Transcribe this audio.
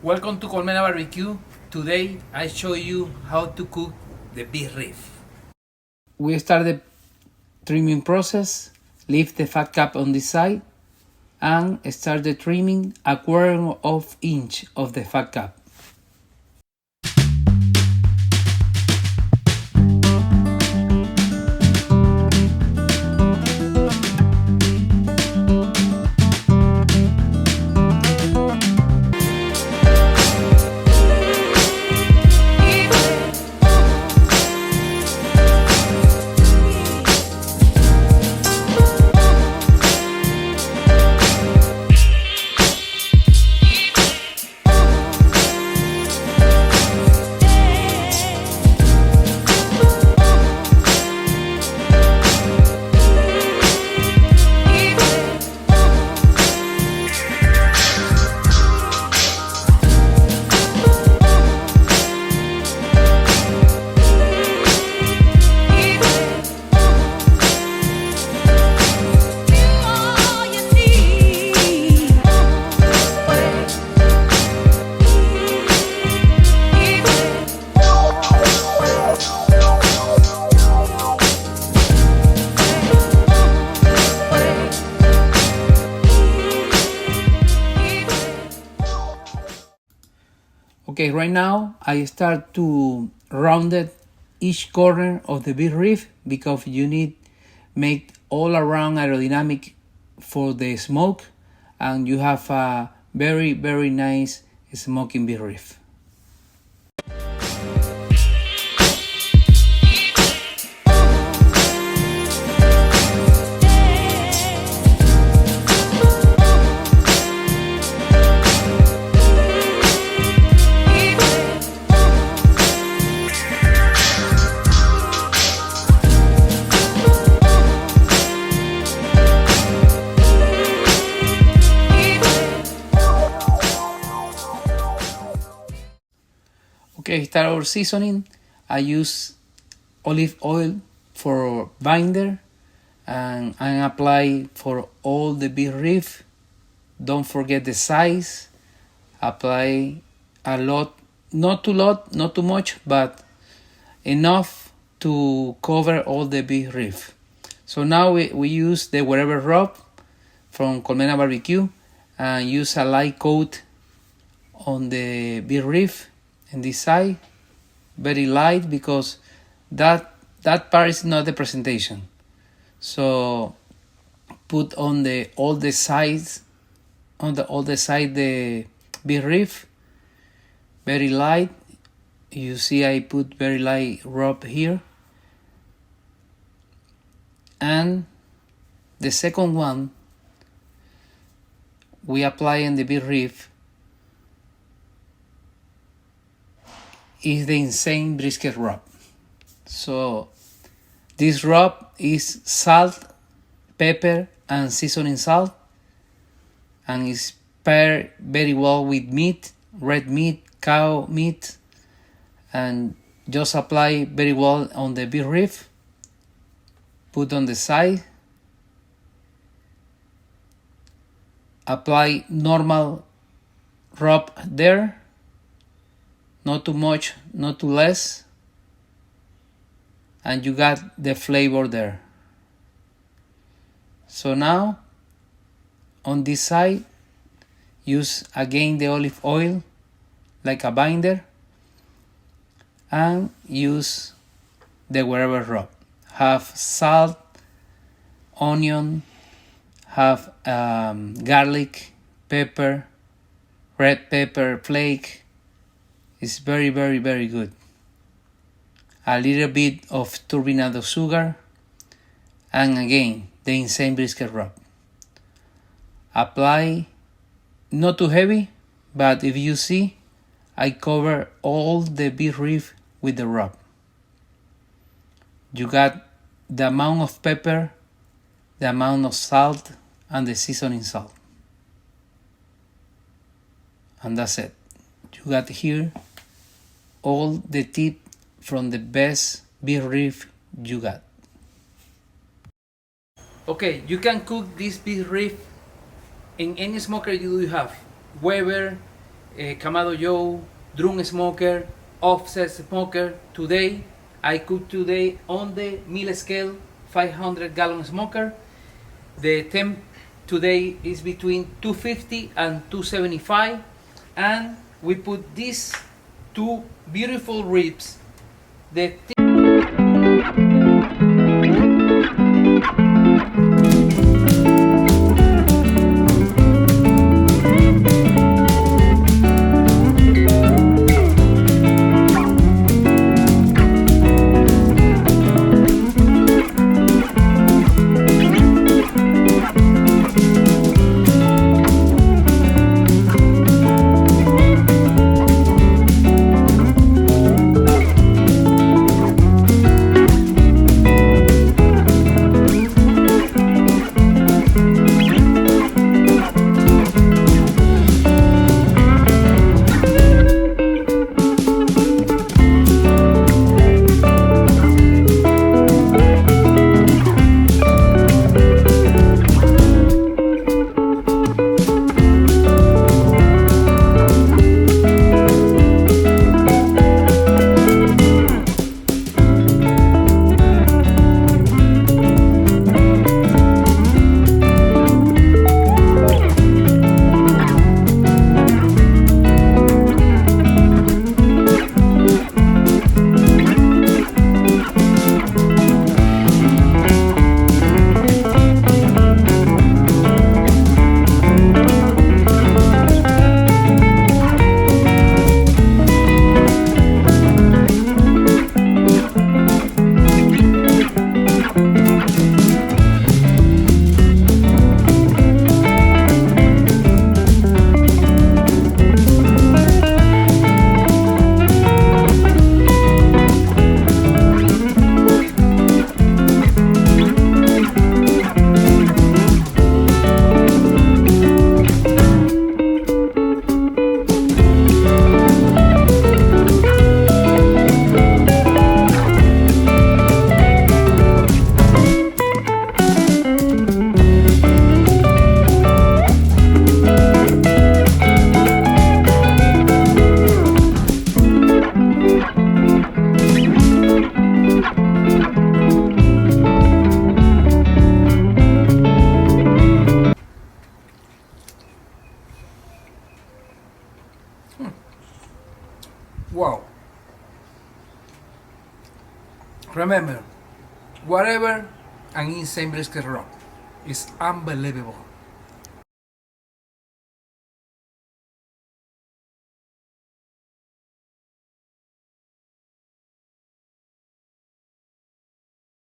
Welcome to ColmenaBBQ. Today I show you how to cook the beef rib. We start the trimming process. Leave the fat cap on this side and start the trimming a quarter of inch of the fat cap. Okay, right now I start to round it each corner of the beef rib because you need make all around aerodynamic for the smoke, and you have a very nice smoking beef rib. Okay, start our seasoning. I use olive oil for binder and I apply for all the beef rib. Don't forget the size. Apply a lot, not too much, but enough to cover all the beef rib. So now we use the whatever rub from ColmenaBBQ and use a light coat on the beef rib in this side, very light, because that part is not the presentation. So put on all the sides the beef rib, very light. You see I put very light rub here. And the second one we apply in the beef rib is the insane brisket rub. So this rub is salt, pepper and seasoning salt, and is paired very well with meat, red meat, cow meat, and just apply very well on the beef rib. Put on the side. Apply normal rub there. Not too much, not too less. And you got the flavor there. So now, on this side, use again the olive oil like a binder. And use the wherever rub. Have salt, onion, have garlic, pepper, red pepper flake. It's very good. A little bit of turbinado sugar, and again the insane brisket rub. Apply, not too heavy, but if you see, I cover all the beef rib with the rub. You got the amount of pepper, the amount of salt, and the seasoning salt. And that's it. You got here all the tip from the best beef rib you got. Okay, you can cook this beef rib in any smoker you have. Weber, Kamado Joe, drum smoker, offset smoker. Today, I cook today on the mill scale 500-gallon smoker. The temp today is between 250 and 275, and we put these two beautiful ribs. The wow. Remember, whatever an insane brisket rub is unbelievable.